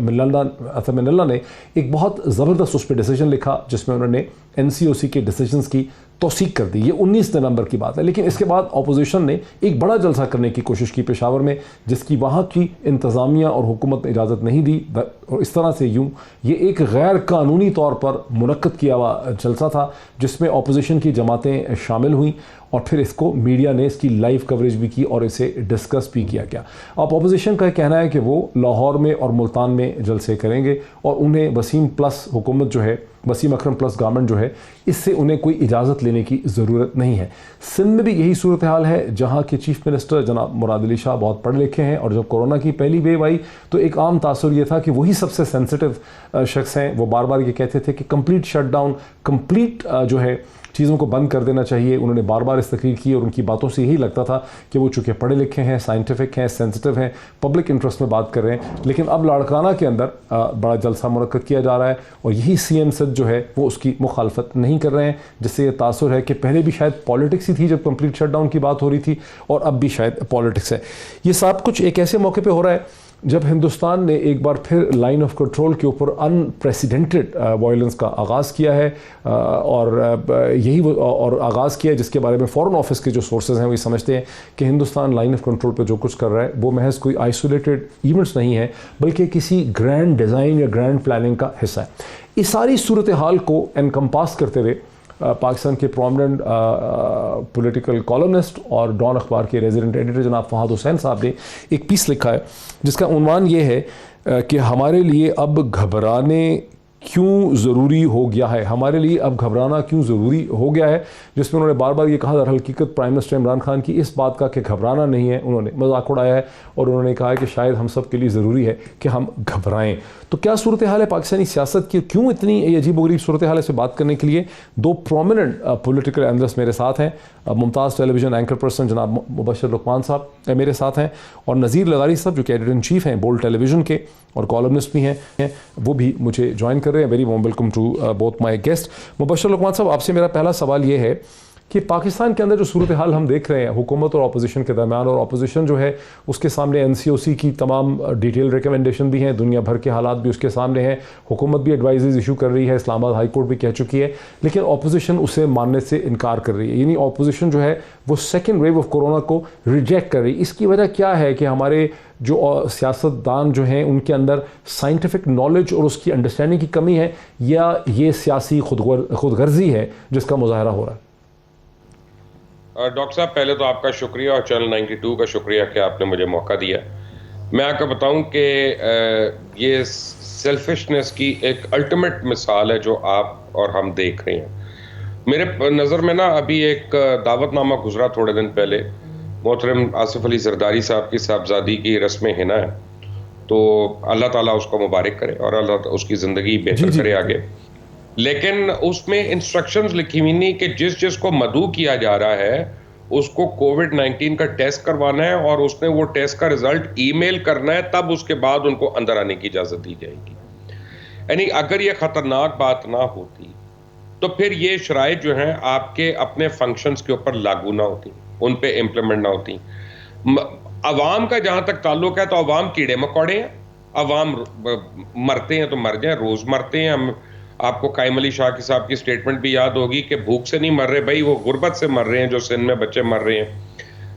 S1: मिनल्ला ने एक बहुत ज़बरदस्त उस पर डिसीजन लिखा, जिसमें उन्होंने एनसीओसी के डिसीजंस की तौसीक कर दी। ये 19 नवंबर की बात है। लेकिन इसके बाद अपोजिशन ने एक बड़ा जलसा करने की कोशिश की पेशावर में, जिसकी वहाँ की इंतज़ामिया और हुकूमत ने इजाज़त नहीं दी। और इस तरह से यूँ ये एक गैर कानूनी तौर पर मुनक्कद किया हुआ जलसा था, जिसमें अपोजिशन की जमातें शामिल हुई और फिर इसको मीडिया ने इसकी लाइव कवरेज भी की और इसे डिस्कस भी किया गया। अब अपोजिशन का कहना है कि वो लाहौर में और मुल्तान में जलसे करेंगे और उन्हें वसीम प्लस हुकूमत जो है, वसीम अकरम प्लस गवर्नमेंट जो है, इससे उन्हें कोई इजाज़त लेने की ज़रूरत नहीं है। सिंध में भी यही सूरत हाल है, जहाँ के चीफ मिनिस्टर जनाब मुराद अली शाह बहुत पढ़े लिखे हैं और जब कोरोना की पहली वेव आई तो एक आम तासुर ये था कि वही सबसे सेंसिटिव शख्स हैं। वो बार बार ये कहते थे कि कंप्लीट शटडाउन, कंप्लीट जो है चीज़ों को बंद कर देना चाहिए। उन्होंने बार बार इस तकरीर की और उनकी बातों से यही लगता था कि वो चूँकि पढ़े लिखे हैं, साइंटिफिक हैं, सेंसिटिव हैं, पब्लिक इंटरेस्ट में बात कर रहे हैं। लेकिन अब लाड़काना के अंदर बड़ा जलसा मुनक्कद किया जा रहा है और यही CM सिंध जो है वो उसकी मुखालफत नहीं कर रहे हैं, जिससे ये तासुर है कि पहले भी शायद पॉलिटिक्स ही थी जब कंप्लीट शटडाउन की बात हो रही थी और अब भी शायद पॉलिटिक्स है। ये सब कुछ एक ऐसे मौके पर हो रहा है जब हिंदुस्तान ने एक बार फिर लाइन ऑफ कंट्रोल के ऊपर अनप्रेसिडेंटेड वायलेंस का आगाज़ किया है और आगाज़ किया है, जिसके बारे में फॉरेन ऑफिस के जो सोर्सेज हैं वो ये समझते हैं कि हिंदुस्तान लाइन ऑफ कंट्रोल पे जो कुछ कर रहा है वो महज कोई आइसोलेटेड इवेंट्स नहीं है, बल्कि किसी ग्रैंड डिज़ाइन या ग्रैंड प्लानिंग का हिस्सा है। इस सारी सूरत हाल को एनकम्पास करते हुए पाकिस्तान के प्रोमिनेंट पॉलिटिकल कॉलमनिस्ट और डॉन अखबार के रेजिडेंट एडिटर जनाब फहद हुसैन साहब ने एक पीस लिखा है, जिसका उन्वान ये है कि हमारे लिए अब घबराने क्यों ज़रूरी हो गया है, हमारे लिए अब घबराना क्यों ज़रूरी हो गया है, जिसमें उन्होंने बार बार ये कहा दर हकीकत प्राइम मिनिस्टर इमरान खान की इस बात का कि घबराना नहीं है, उन्होंने मजाक उड़ाया है और उन्होंने कहा है कि शायद हम सब के लिए ज़रूरी है कि हम घबराएं। तो क्या सूरत हाल है पाकिस्तानी सियासत की, क्यों इतनी अजीबोगरीब सूरत हाल है, से बात करने के लिए दो प्रोमिनेंट पॉलिटिकल एनालिस्ट मेरे साथ हैं। मुमताज़ टेलीविज़न एंकर पर्सन जनाब मुबशर लुकमान साहब मेरे साथ हैं और नज़ीर लगारी साहब जो कि एडिटर इन चीफ़ हैं बोल्ड टेलीविज़न के और कॉलमनिस्ट भी हैं, वो भी मुझे ज्वाइन कर रहे हैं। Very warm welcome to both my guest. Mubashar Luqman sahab, आपसे मेरा पहला सवाल ये है कि पाकिस्तान के अंदर जो सूरत हाल हम देख रहे हैं हुकूमत और अपोजिशन के दरमियान, और अपोजिशन जो है उसके सामने NCOC की तमाम डिटेल रिकमेंडेशन भी हैं, दुनिया भर के हालात भी उसके सामने हैं, हुकूमत भी एडवाइजरीज इशू कर रही है, इस्लामाबाद हाई कोर्ट भी कह चुकी है, लेकिन अपोजिशन उसे मानने से इनकार कर रही है। यानी अपोजिशन जो है वो सेकेंड वेव ऑफ कोरोना को रिजेक्ट कर रही है। इसकी वजह क्या है कि हमारे जो सियासतदान जो हैं उनके अंदर साइंटिफिक नॉलेज और उसकी अंडरस्टैंडिंग की कमी है, या ये सियासी खुदगर्जी है जिसका मुजाहरा हो रहा है?
S3: डॉक्टर साहब, पहले तो आपका शुक्रिया और चैनल 92 का शुक्रिया कि आपने मुझे मौका दिया। मैं आपको बताऊं कि ये सेल्फिशनेस की एक अल्टीमेट मिसाल है जो आप और हम देख रहे हैं। मेरे नज़र में ना अभी एक दावतनामा गुजरा थोड़े दिन पहले, मोहतरम आसिफ अली जरदारी साहब की साहबजादी की रस्म हिना है, तो अल्लाह ताला उसको मुबारक करे और अल्लाह उसकी ज़िंदगी बेहतर करे आगे। लेकिन उसमें इंस्ट्रक्शंस लिखी हुई नहीं कि जिस को मदऊ किया जा रहा है उसको कोविड-19 का टेस्ट करवाना है और उसने वो टेस्ट का रिजल्ट ईमेल करना है, तब उसके बाद उनको अंदर आने की इजाज़त दी जाएगी। यानी अगर ये ख़तरनाक बात ना होती तो फिर ये शराइत जो हैं आपके अपने फंक्शंस के ऊपर लागू ना होती, उन पे इम्प्लीमेंट ना होती। अवाम का जहाँ तक ताल्लुक है तो अवाम कीड़े मकोड़े हैं, अवाम मरते हैं तो मर जाए, रोज़ मरते हैं। हम आपको कायम अली शाह साहब की स्टेटमेंट भी याद होगी कि भूख से नहीं मर रहे भाई, वो गुर्बत से मर रहे हैं, जो सिंध में बच्चे मर रहे हैं।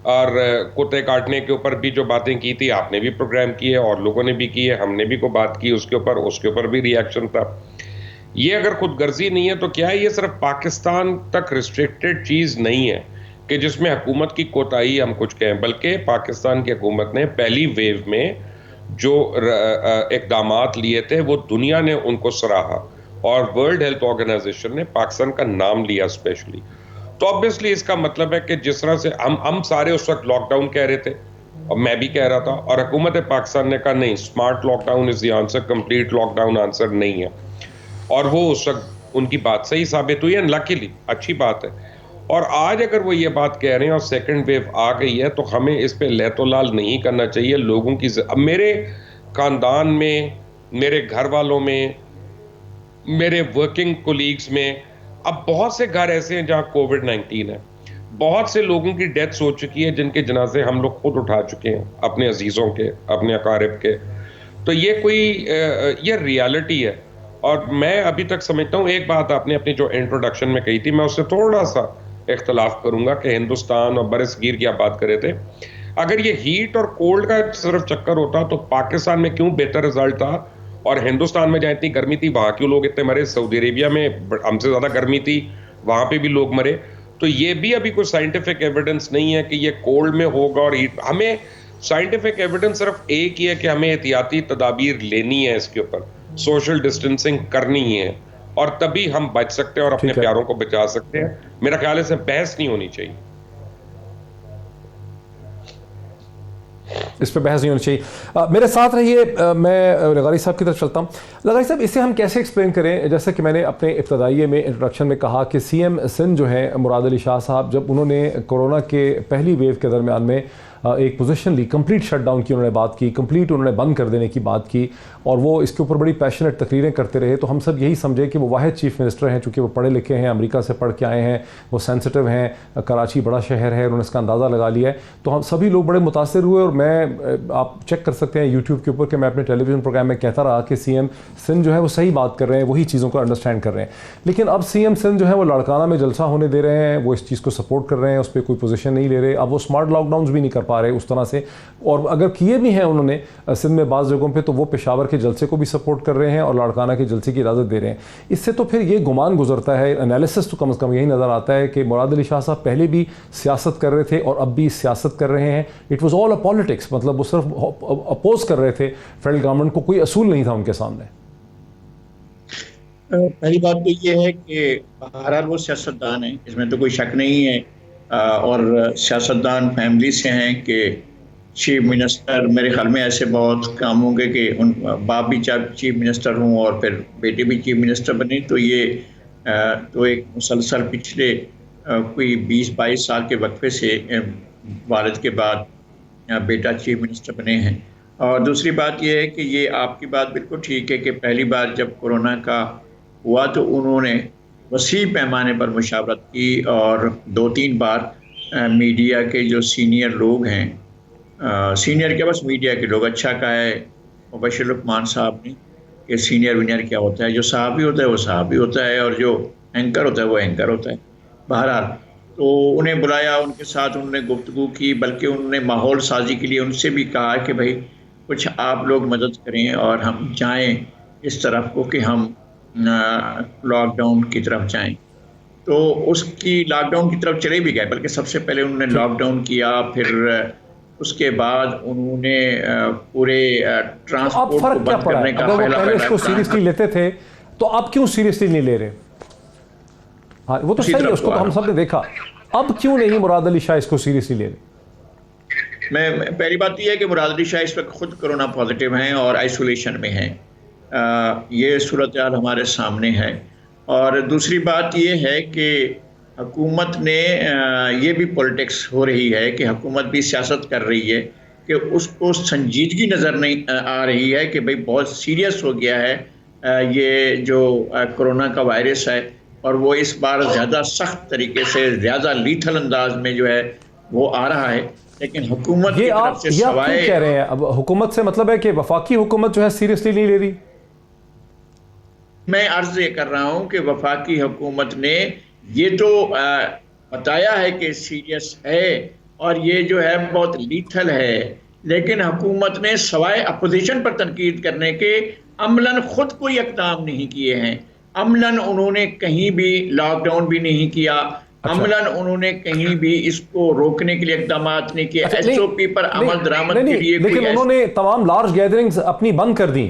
S3: और कुत्ते काटने के ऊपर भी जो बातें की थी आपने भी प्रोग्राम किए और लोगों ने भी की है, हमने भी को बात की उसके ऊपर भी रिएक्शन था। ये अगर खुदगर्जी नहीं है तो क्या है, ये सिर्फ पाकिस्तान तक रिस्ट्रिक्टेड चीज़ नहीं है कि जिसमें हुकूमत की कोताही हम कुछ कहें, बल्कि पाकिस्तान की हुकूमत ने पहली वेव में जो इक़दामात लिए थे वो दुनिया ने उनको सराहा और वर्ल्ड हेल्थ ऑर्गेनाइजेशन ने पाकिस्तान का नाम लिया स्पेशली। तो ऑब्वियसली इसका मतलब है कि जिस तरह से हम सारे उस वक्त लॉकडाउन कह रहे थे और मैं भी कह रहा था, और हुकूमत पाकिस्तान ने कहा नहीं, smart lockdown is the answer, complete lockdown answer नहीं है, और वो उस वक्त उनकी बात सही साबित हुई है, लकीली अच्छी बात है। और आज अगर वो ये बात कह रहे हैं और सेकेंड वेव आ गई है तो हमें इस पर लहतोलाल नहीं करना चाहिए। लोगों की, अब मेरे ख़ानदान में, मेरे घर वालों में मेरे वर्किंग कोलीग्स में अब बहुत से घर ऐसे हैं जहां कोविड-19 है। बहुत से लोगों की डेथ्स हो चुकी है जिनके जनाजे हम लोग खुद उठा चुके हैं, अपने अजीज़ों के, अपने अकारिब के। तो ये कोई ये रियलिटी है। और मैं अभी तक समझता हूँ, एक बात आपने अपनी जो इंट्रोडक्शन में कही थी, मैं उससे थोड़ा सा इख्तलाफ करूंगा कि हिंदुस्तान और बरसगीर की आप बात कर रहे थे। अगर ये हीट और कोल्ड का सिर्फ चक्कर होता तो पाकिस्तान में क्यों बेहतर रिजल्ट था, और हिंदुस्तान में जहाँ इतनी गर्मी थी वहाँ क्यों लोग इतने मरे, सऊदी अरेबिया में हमसे ज़्यादा गर्मी थी वहाँ पे भी लोग मरे। तो ये भी अभी कोई साइंटिफिक एविडेंस नहीं है कि ये कोल्ड में होगा और हीट। हमें साइंटिफिक एविडेंस सिर्फ एक ही है कि हमें एहतियाती तदाबीर लेनी है, इसके ऊपर सोशल डिस्टेंसिंग करनी है, और तभी हम बच सकते हैं और अपने प्यारों को बचा सकते हैं। मेरा ख्याल है इसमें बहस नहीं होनी चाहिए,
S1: इस पर बहस नहीं होनी चाहिए। मेरे साथ रहिए, मैं लगारी साहब की तरफ चलता हूँ। लगारी साहब, इसे हम कैसे एक्सप्लेन करें? जैसे कि मैंने अपने इब्तदाइये में इंट्रोडक्शन में कहा कि सीएम सिंध जो है मुराद अली शाह साहब, जब उन्होंने कोरोना के पहली वेव के दरमियान में एक पोजीशन ली, कंप्लीट शटडाउन की उन्होंने बात की, कंप्लीट उन्होंने बंद कर देने की बात की, और वो इसके ऊपर बड़ी पैशनेट तकरीरें करते रहे। तो हम सब यही समझे कि वो वाहिद चीफ मिनिस्टर हैं, चूँकि वो पढ़े लिखे हैं, अमेरिका से पढ़ के आए हैं, वो सेंसिटिव हैं, कराची बड़ा शहर है, उन्होंने इसका अंदाज़ा लगा लिया है। तो हम सभी लोग बड़े मुतासर हुए, और मैं, आप चेक कर सकते हैं यूट्यूब के ऊपर कि मैं अपने टेलीविज़न प्रोग्राम में कहता रहा कि सीएम सिंध जो है वो सही बात कर रहे हैं, वही चीज़ों को अंडरस्टैंड कर रहे हैं। लेकिन अब सीएम सिंध जो है वो लड़काना में जलसा होने दे रहे हैं, वो इस चीज़ को सपोर्ट कर रहे हैं, उस पर कोई पोजीशन नहीं ले रहे। अब वो स्मार्ट लॉकडाउन भी नहीं कर पा रहे उस तरह से, और अगर किए भी हैं उन्होंने सिंध में बाज़ जगहों पे, तो वो पेशावर के जलसे को भी सपोर्ट कर रहे हैं और लाड़काना के जलसे की इजाज़त दे रहे हैं। इससे तो फिर ये गुमान गुजरता है, एनालिसिस तो कम से कम यही नज़र आता है कि मुराद अली शाह साहब पहले भी सियासत कर रहे थे और अब भी सियासत कर रहे हैं। It was all a politics, मतलब वो सिर्फ अपोज कर रहे थे फेडरल गवर्नमेंट को, कोई असूल नहीं था उनके सामने।
S4: पहली बात तो ये है कि बहरहाल वो सियासतदान है, इसमें तो कोई शक नहीं है, और सियासतदान फैमिली से हैं कि चीफ मिनिस्टर, मेरे ख्याल में ऐसे बहुत काम होंगे कि उन बाप भी चीफ मिनिस्टर हों और फिर बेटे भी चीफ मिनिस्टर बने। तो ये तो एक मुसलसल पिछले कोई 20-22 साल के वक्फे से वालिद के बाद बेटा चीफ मिनिस्टर बने हैं। और दूसरी बात ये है कि ये आपकी बात बिल्कुल ठीक है कि पहली बार जब कोरोना का हुआ तो उन्होंने वसी पैमाने पर मुशावरत की, और 2-3 बार मीडिया के जो सीनियर लोग हैं, सीनियर के बस मीडिया के लोग, अच्छा कहा है मुबशिर लुकमान साहब ने कि सीनियर वीनियर क्या होता है, जो साहबी होता है वो साहबी होता है, और जो एंकर होता है वो एंकर होता है। बहरहाल तो उन्हें बुलाया, उनके साथ उन्होंने गुफ्तगू की, बल्कि उन्होंने माहौल साजी के लिए उनसे भी कहा कि भाई कुछ आप लोग मदद करें और हम जाएं इस तरफ को कि हम लॉकडाउन की तरफ जाएं। तो उसकी लॉकडाउन की तरफ चले भी गए, बल्कि सबसे पहले उन्होंने लॉकडाउन किया, फिर उसके बाद उन्होंने पूरे ट्रांसपोर्ट को बंद करने का
S1: इसको सीरियसली लेते थे, तो अब क्यों सीरियसली नहीं ले रहे? हाँ, वो तो सही है, उसको तो हम सब ने देखा। अब क्यों नहीं मुराद अली शाह इसको सीरियसली ले रहे?
S4: मैं पहली बात यह है कि मुराद अली शाह इस वक्त खुद कोरोना पॉजिटिव हैं और आइसोलेशन में हैं। ये सूरत हाल हमारे सामने है। और दूसरी बात यह है कि हुकूमत ने ये भी पॉलिटिक्स हो रही है कि हुकूमत भी सियासत कर रही है कि उसको संजीदगी नज़र नहीं आ रही है कि भाई बहुत सीरियस हो गया है ये जो कोरोना का वायरस है, और वो इस बार ज़्यादा सख्त तरीके से, ज़्यादा लीथल अंदाज में जो है वो आ रहा है। लेकिन हुकूमत की तरफ से सवाए
S1: कह रहे हैं, अब हुकूमत से मतलब है कि वफाकी हुकूमत जो है सीरियसली नहीं ले रही।
S4: मैं अर्ज ये कर रहा हूँ कि वफाकी हुकूमत ने ये तो बताया है कि सीरियस है और ये जो है बहुत लीथल है, लेकिन हुकूमत ने सवाए अपोजिशन पर तनकीद करने के अमलन खुद कोई इक़दाम नहीं किए हैं। अमलन उन्होंने कहीं भी लॉकडाउन भी नहीं किया, अमलन उन्होंने कहीं भी इसको रोकने के लिए इक़दाम नहीं किए। SOP पर अमल दरामद के लिए,
S1: लेकिन उन्होंने तमाम लार्ज गैदरिंग्स अपनी बंद कर दी,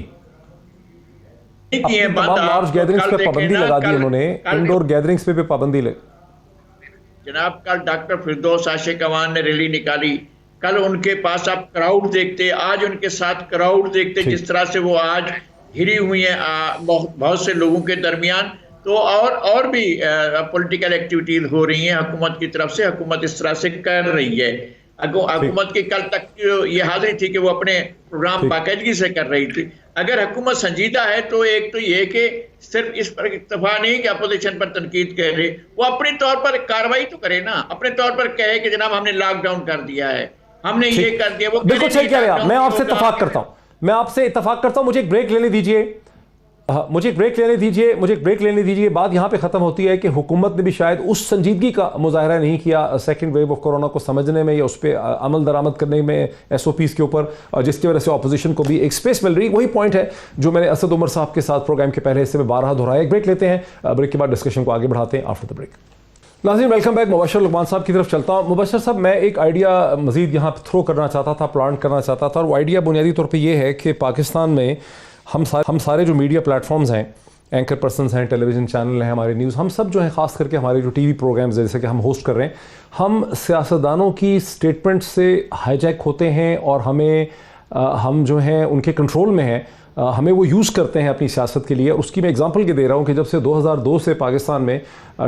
S1: लार्ज गैदरिंग्स पे पाबंदी लगा दी उन्होंने, इंडोर गैदरिंग्स पे भी पाबंदी लगी।
S4: जनाब कल डॉक्टर फिरदौस आशिक अवान ने रैली निकाली, कल उनके पास आप क्राउड देखते, आज उनके साथ क्राउड देखते, जिस तरह से वो आज घिरी हुई है बहुत से लोगों के दरमियान। तो और भी पॉलिटिकल एक्टिविटीज हो रही हैं हुकूमत की तरफ से, हुकूमत इस तरह से कर रही है। हुकूमत की कल तक ये हाजिरी थी कि वो अपने प्रोग्राम बाकायदगी से कर रही थी। अगर हुकूमत संजीदा है तो एक तो ये कि सिर्फ इस पर इत्तेफा नहीं कि अपोजिशन पर तनकीद कर रहे, वो अपने तौर पर कार्रवाई तो करे ना, अपने तौर पर कहे कि जनाब हमने लॉकडाउन कर दिया है, हमने ये कर दिया। वो
S1: बिल्कुल सही कह रहे हैं आप, मैं आपसे इत्तेफाक करता हूं, मैं आपसे इत्तेफाक करता हूं। मुझे एक ब्रेक लेने दीजिए, मुझे एक ब्रेक लेने दीजिए। बात यहां पे खत्म होती है कि हुकूमत ने भी शायद उस संजीदगी का मुजाहरा नहीं किया सेकंड वेव ऑफ कोरोना को समझने में या उस पर अमल दरामद करने में, SOPs के ऊपर, जिसकी वजह से ऑपोजिशन को भी एक स्पेस मिल रही। वही पॉइंट है जो मैंने असद उमर साहब के साथ प्रोग्राम के पहले हिस्से में बारहा दोहराया। एक ब्रेक लेते हैं, ब्रेक के बाद डिस्कशन को आगे बढ़ाते हैं आफ्टर द ब्रेक। नाज़रीन वेलकम बैक। मुबशर लुकमान साहब की तरफ चलता हूँ। मुबशर साहब, मैं एक आइडिया मजीद यहाँ पर थ्रो करना चाहता था, प्लांट करना चाहता था, और वो आइडिया बुनियादी तौर पर यह है कि पाकिस्तान में हम सारे जो मीडिया प्लेटफॉर्म्स हैं, एंकर पर्सनस हैं, टेलीविज़न चैनल हैं, हमारे न्यूज़, हम सब जो हैं, ख़ास करके हमारे जो TV प्रोग्राम्स जैसे कि हम होस्ट कर रहे हैं, हम सियासतदानों की स्टेटमेंट से हाईजैक होते हैं और हम जो हैं उनके कंट्रोल में हैं, हमें वो यूज़ करते हैं अपनी सियासत के लिए। उसकी मैं एग्जांपल के दे रहा हूँ कि जब से 2002 से पाकिस्तान में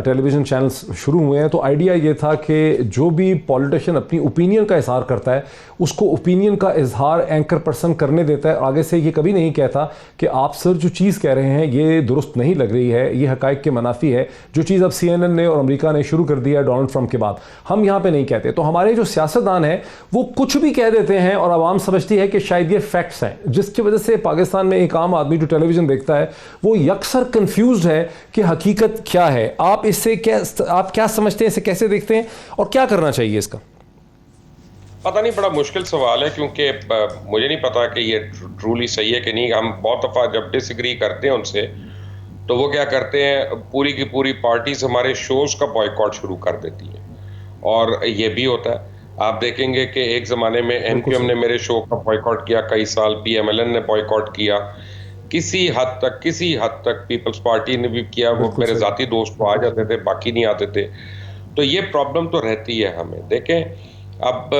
S1: टेलीविज़न चैनल्स शुरू हुए हैं, तो आइडिया ये था कि जो भी पॉलिटिशियन अपनी ओपिनियन का इजहार करता है, उसको ओपिनियन का इजहार एंकर पर्सन करने देता है। आगे से ये कभी नहीं कहता कि आप सर जो चीज़ कह रहे हैं ये दुरुस्त नहीं लग रही है, ये हक़ाइक़ के मुनाफी है। जो चीज़ अब CNN ने और अमेरिका ने शुरू कर दिया डोनाल्ड ट्रंप के बाद, हम यहाँ पर नहीं कहते। तो हमारे जो सियासतदान हैं वो कुछ भी कह देते हैं और आवाम समझती है कि शायद ये फैक्ट्स हैं, जिसकी वजह से पाकिस्तान में एक आम आदमी जो टेलीविज़न देखता है वो यकसर कंफ्यूज्ड है कि हकीकत क्या है। आप क्या समझते हैं, इसे कैसे देखते हैं और क्या करना चाहिए इसका?
S3: पता नहीं, बड़ा मुश्किल सवाल है, क्योंकि मुझे नहीं पता कि ये ट्रूली सही है कि नहीं। हम बहुत दफ़ा जब डिसएग्री करते हैं उनसे, तो वो क्या करते हैं, पूरी की पूरी पार्टीज हमारे शोज़ का बॉयकॉट शुरू कर देती हैं। और ये भी होता है, आप देखेंगे कि एक ज़माने में MQM ने मेरे शो का बॉयकॉट किया, कई साल PMLN ने बॉयकॉट किया, किसी हद तक पीपल्स पार्टी ने भी किया। वो मेरे ज़ाती दोस्त तो आ जाते थे, बाकी नहीं आते थे। तो ये प्रॉब्लम तो रहती है हमें। देखें, अब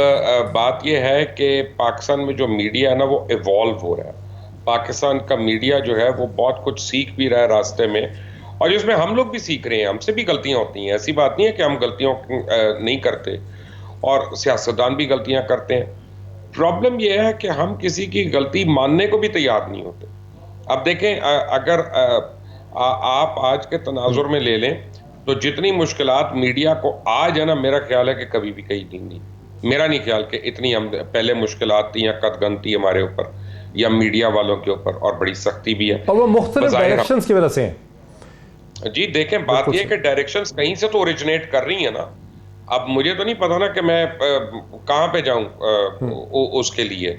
S3: बात ये है कि पाकिस्तान में जो मीडिया है ना, वो इवॉल्व हो रहा है। पाकिस्तान का मीडिया जो है वो बहुत कुछ सीख भी रहा है रास्ते में, और जिसमें हम लोग भी सीख रहे हैं। हमसे भी गलतियाँ होती हैं, ऐसी बात नहीं है कि हम गलतियों नहीं करते, और सियासतदान भी गलतियाँ करते हैं। प्रॉब्लम यह है कि हम किसी की गलती मानने को भी तैयार नहीं होते। अब देखें, अगर आप आज के तनाजुर में ले लें तो जितनी मुश्किलात मीडिया को आज है ना, मेरा ख्याल है कि कभी भी कहीं नहीं, मेरा नहीं ख्याल कि इतनी हम पहले मुश्किलात थी या कदगन थी हमारे ऊपर या मीडिया वालों के ऊपर, और बड़ी सख्ती भी है।
S1: और वो मुख्तलिफ डायरेक्शंस की वजह से हैं।
S3: जी देखें, बात यह है कि डायरेक्शंस कहीं से तो ओरिजिनेट कर रही है ना। अब मुझे तो नहीं पता ना कि मैं कहाँ पे जाऊँ उसके लिए।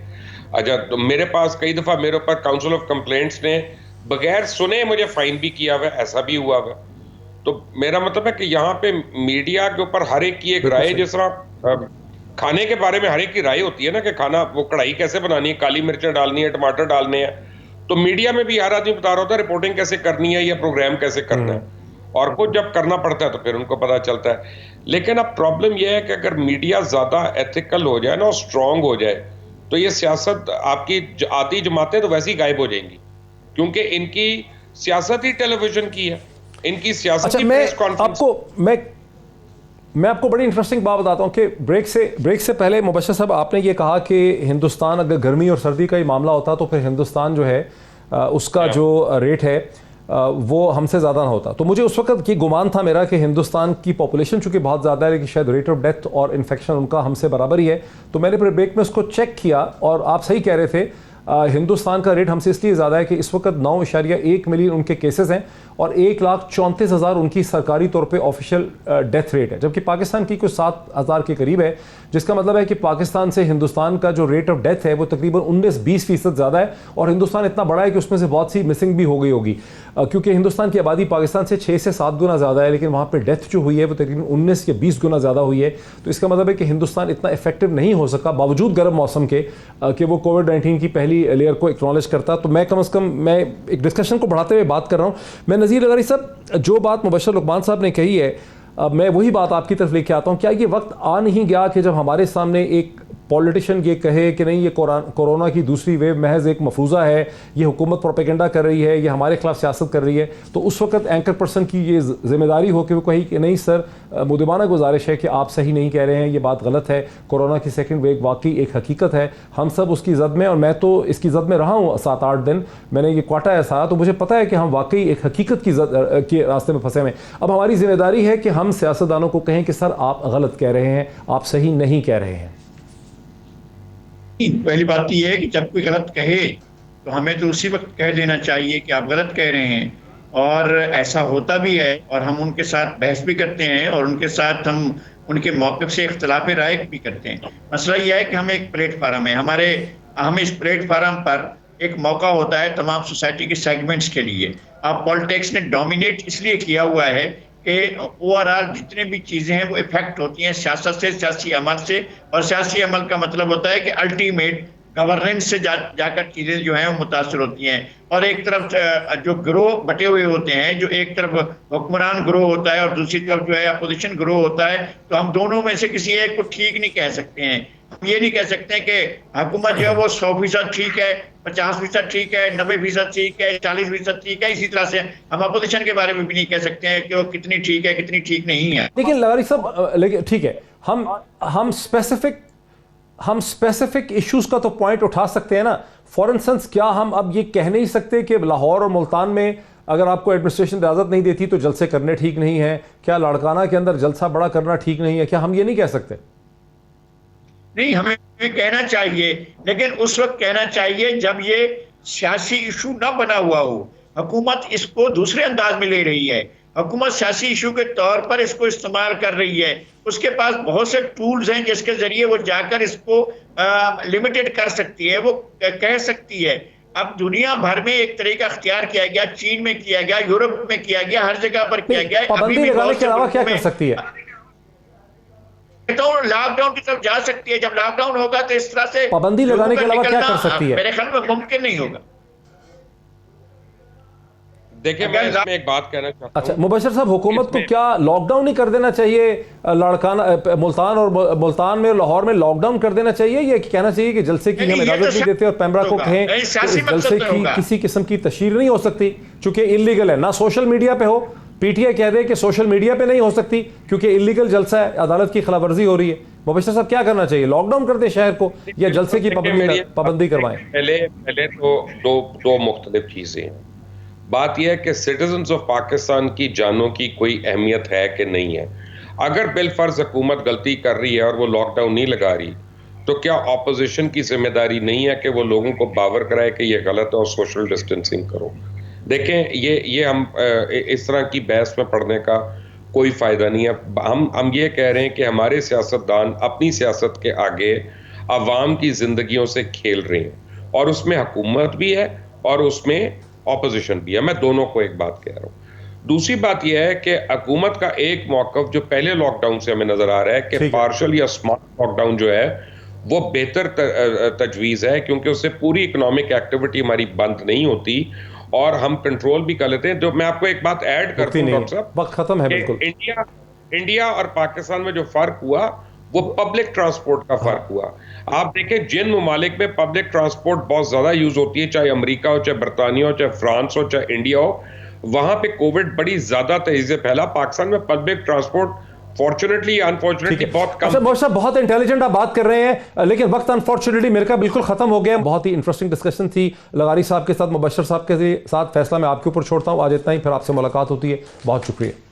S3: अच्छा, तो मेरे पास कई दफ़ा मेरे ऊपर काउंसिल ऑफ कंप्लेंट्स ने बगैर सुने मुझे फाइन भी किया हुआ, ऐसा भी हुआ हुआ। तो मेरा मतलब है कि यहाँ पे मीडिया के ऊपर हर एक की एक राय, जिस तरह खाने के बारे में हर एक की राय होती है ना कि खाना, वो कढ़ाई कैसे बनानी है, काली मिर्चें डालनी है, टमाटर डालने हैं, तो मीडिया में भी हर आदमी बता रहा होता है रिपोर्टिंग कैसे करनी है या प्रोग्राम कैसे करना है, और कुछ जब करना पड़ता है तो फिर उनको पता चलता है। लेकिन अब प्रॉब्लम यह है कि अगर मीडिया ज़्यादा एथिकल हो जाए ना और स्ट्रॉन्ग हो जाए, तो ये सियासत, आपकी आधी जमातें तो वैसे ही गायब हो जाएंगी, क्योंकि इनकी सियासत ही टेलीविजन की है, इनकी सियासत ही प्रेस कॉन्फ्रेंस।
S1: मैं आपको बड़ी इंटरेस्टिंग बात बताता हूं कि ब्रेक से पहले मुबशर साहब, आपने ये कहा कि हिंदुस्तान, अगर गर्मी और सर्दी का ही मामला होता तो फिर हिंदुस्तान जो है उसका जो रेट है वो हमसे ज़्यादा ना होता। तो मुझे उस वक्त ये गुमान था मेरा कि हिंदुस्तान की पॉपुलेशन चूँकि बहुत ज़्यादा है, लेकिन शायद रेट ऑफ डेथ और इन्फेक्शन उनका हमसे बराबर ही है। तो मैंने फिर ब्रेक में उसको चेक किया और आप सही कह रहे थे, हिंदुस्तान का रेट हमसे इसलिए ज़्यादा है कि इस वक्त 9.1 मिलियन उनके केसेस हैं और 1,34,000 उनकी सरकारी तौर पे ऑफिशियल डेथ रेट है, जबकि पाकिस्तान की कुछ 7,000 के करीब है, जिसका मतलब है कि पाकिस्तान से हिंदुस्तान का जो रेट ऑफ डेथ है वो तकरीबन 19-20% ज़्यादा है। और हिंदुस्तान इतना बड़ा है कि उसमें से बहुत सी मिसिंग भी हो गई होगी, क्योंकि हिंदुस्तान की आबादी पाकिस्तान से 6 से 7 गुना ज़्यादा है, लेकिन वहाँ पर डेथ जो हुई है वो तकरीबन 19 या 20 गुना ज़्यादा हुई है। तो इसका मतलब है कि हिंदुस्तान इतना इफेक्टिव नहीं हो सका बावजूद गर्म मौसम के कि वो कोविड-19 की पहली लेयर को एक्नॉलेज करता। तो मैं कम से कम मैं एक डिस्कशन को बढ़ाते हुए बात कर रहा हूँ। मैं नज़ीर लगारी साहब, जो बात मुबशर लुकमान साहब ने कही है, मैं वही बात आपकी तरफ लेके आता हूँ। क्या ये वक्त आ नहीं गया कि जब हमारे सामने एक पॉलिटिशियन ये कहे कि नहीं ये कोरोना की दूसरी वेव महज एक मफरूज़ा है, ये हुकूमत प्रोपेगेंडा कर रही है, ये हमारे खिलाफ सियासत कर रही है, तो उस वक्त एंकर पर्सन की ये जिम्मेदारी हो कि वो कही कि नहीं सर मुदबाना गुजारिश है कि आप सही नहीं कह रहे हैं, ये बात गलत है, कोरोना की सेकंड वेव वाकई एक हकीकत है, हम सब उसकी जद में, और मैं तो इसकी जद में रहा हूँ 7-8 दिन, मैंने ये क्वाटा है सारा, तो मुझे पता है कि हम वाकई एक हकीकत के रास्ते में फंसे हुए। अब हमारी जिम्मेदारी है कि हम सियासतदानों को कहें कि सर आप गलत कह रहे हैं, आप सही नहीं कह रहे हैं।
S4: पहली बात यह है कि जब कोई गलत कहे तो हमें तो उसी वक्त कह देना चाहिए कि आप गलत कह रहे हैं, और ऐसा होता भी है, और हम उनके साथ बहस भी करते हैं और उनके साथ हम उनके मौक़िफ़ से इख्तिलाफ़ राय भी करते हैं। मसला यह है कि हम एक प्लेटफार्म है, हम इस प्लेटफार्म पर एक मौका होता है तमाम सोसाइटी के सेगमेंट्स के लिए। अब पॉलिटिक्स ने डोमिनेट इसलिए किया हुआ है कि ओवरऑल जितने भी चीज़ें हैं वो इफेक्ट होती हैं सियासत से, सियासी अमल से, और सियासी अमल का मतलब होता है कि अल्टीमेट गवर्नेंस से जाकर चीज़ें जो हैं वो मुतासर होती हैं। और एक तरफ जो ग्रोह बटे हुए होते हैं, जो एक तरफ हुक्मरान ग्रोह होता है और दूसरी तरफ जो है अपोजिशन ग्रोह होता है, तो हम दोनों में से किसी एक को ठीक नहीं कह सकते हैं। हम ये नहीं कह सकते कि हुकूमत जो है वो 100% ठीक है, 50% ठीक है, 90% ठीक है, 40% ठीक है। इसी तरह से हम अपोजिशन के बारे में भी नहीं कह सकते हैं कि वो कितनी ठीक है, कितनी ठीक नहीं है।
S1: लेकिन लगारी साहब, लेकिन ठीक है, हम स्पेसिफिक इश्यूज का तो पॉइंट उठा सकते हैं ना। फॉर इंस्टेंस, क्या हम अब ये कह नहीं सकते कि लाहौर और मुल्तान में अगर आपको एडमिनिस्ट्रेशन इजाज़त नहीं देती तो जलसे करने ठीक नहीं है? क्या लाड़काना के अंदर जलसा बड़ा करना ठीक नहीं है? क्या हम ये नहीं कह सकते?
S4: नहीं, हमें कहना चाहिए, लेकिन उस वक्त कहना चाहिए जब ये सियासी इशू ना बना हुआ हो। हुकूमत इसको दूसरे अंदाज में ले रही है, हुकूमत सियासी इशू के तौर पर इसको इस्तेमाल कर रही है। उसके पास बहुत से टूल्स हैं जिसके जरिए वो जाकर इसको लिमिटेड कर सकती है, वो कह सकती है। अब दुनिया भर में एक तरीका अख्तियार किया गया, चीन में किया गया, यूरोप में किया गया, हर जगह पर किया गया।
S1: पाबंदी लगाने के अलावा क्या कर सकती है?
S4: तो लॉकडाउन की तरफ जा सकती है। जब लॉकडाउन होगा तो इस तरह से
S1: पाबंदी लगाने के अलावा क्या कर सकती है?
S4: मेरे ख्याल में मुमकिन नहीं होगा।
S3: देखिए, मैं इसमें एक बात कहना चाहता हूं।
S1: अच्छा मुबशर साहब, हुकूमत को क्या लॉकडाउन नहीं कर देना चाहिए? मुल्तान में, लाहौर में लॉकडाउन कर देना चाहिए, या कहना चाहिए कि जलसे की हम इजाजत नहीं देते और पैमरा को कहें कि इस जलसे की किसी किस्म की तशहीर नहीं हो सकती क्योंकि इलीगल है? ना सोशल मीडिया पे हो, पीटीआई कह दे कि सोशल मीडिया पे नहीं हो सकती क्योंकि इलीगल जल्सा है, अदालत की खिलाफवर्जी हो रही है। मुबशर साहब, क्या करना चाहिए? लॉकडाउन कर दे शहर को या जलसे की पाबंदी करवाएं?
S3: पहले तो दो मुख्तलिफ चीजें हैं। बात यह है कि सिटीजन्स ऑफ पाकिस्तान की जानों की कोई अहमियत है कि नहीं है। अगर बिलफर्ज हुकूमत गलती कर रही है और वो लॉकडाउन नहीं लगा रही, तो क्या ऑपोजिशन की जिम्मेदारी नहीं है कि वो लोगों को बावर कराए कि ये गलत है और सोशल डिस्टेंसिंग करो? देखें, ये हम इस तरह की बहस में पढ़ने का कोई फ़ायदा नहीं है। हम ये कह रहे हैं कि हमारे सियासतदान अपनी सियासत के आगे अवाम की ज़िंदगियों से खेल रहे हैं, और उसमें हुकूमत भी है और उसमें ऑपोजिशन भी है। मैं दोनों को एक बात कह रहा हूँ। दूसरी बात यह है कि हुकूमत का एक मौक़िफ़ जो पहले लॉकडाउन से हमें नज़र आ रहा है कि पार्शल या स्मार्ट लॉकडाउन जो है वो बेहतर तजवीज़ है, क्योंकि उससे पूरी इकोनॉमिक एक्टिविटी हमारी बंद नहीं होती और हम कंट्रोल भी कर लेते हैं। जो मैं आपको एक बात ऐड करता हूं डॉक्टर साहब,
S1: वक्त खत्म है बिल्कुल।
S3: इंडिया और पाकिस्तान में जो फर्क हुआ वो पब्लिक ट्रांसपोर्ट का फर्क हुआ। आप देखें, जिन ममालिक में पब्लिक ट्रांसपोर्ट बहुत ज्यादा यूज होती है, चाहे अमेरिका हो, चाहे बरतानिया हो, चाहे फ्रांस हो, चाहे इंडिया हो, वहां पे कोविड बड़ी ज्यादा तेजी से फैला। पाकिस्तान में पब्लिक ट्रांसपोर्ट फॉर्चुनेटली अनफॉर्चुनेटली बहुत कम।
S1: अच्छा मोहसिन साहब, बहुत इंटेलिजेंट आप बात कर रहे हैं, लेकिन वक्त अनफॉर्चुनेटली मेरे का बिल्कुल खत्म हो गया। बहुत ही इंटरेस्टिंग डिस्कशन थी लगारी साहब के साथ, मुबशर साहब के साथ। फैसला मैं आपके ऊपर छोड़ता हूं। आज इतना ही, फिर आपसे मुलाकात होती है। बहुत शुक्रिया।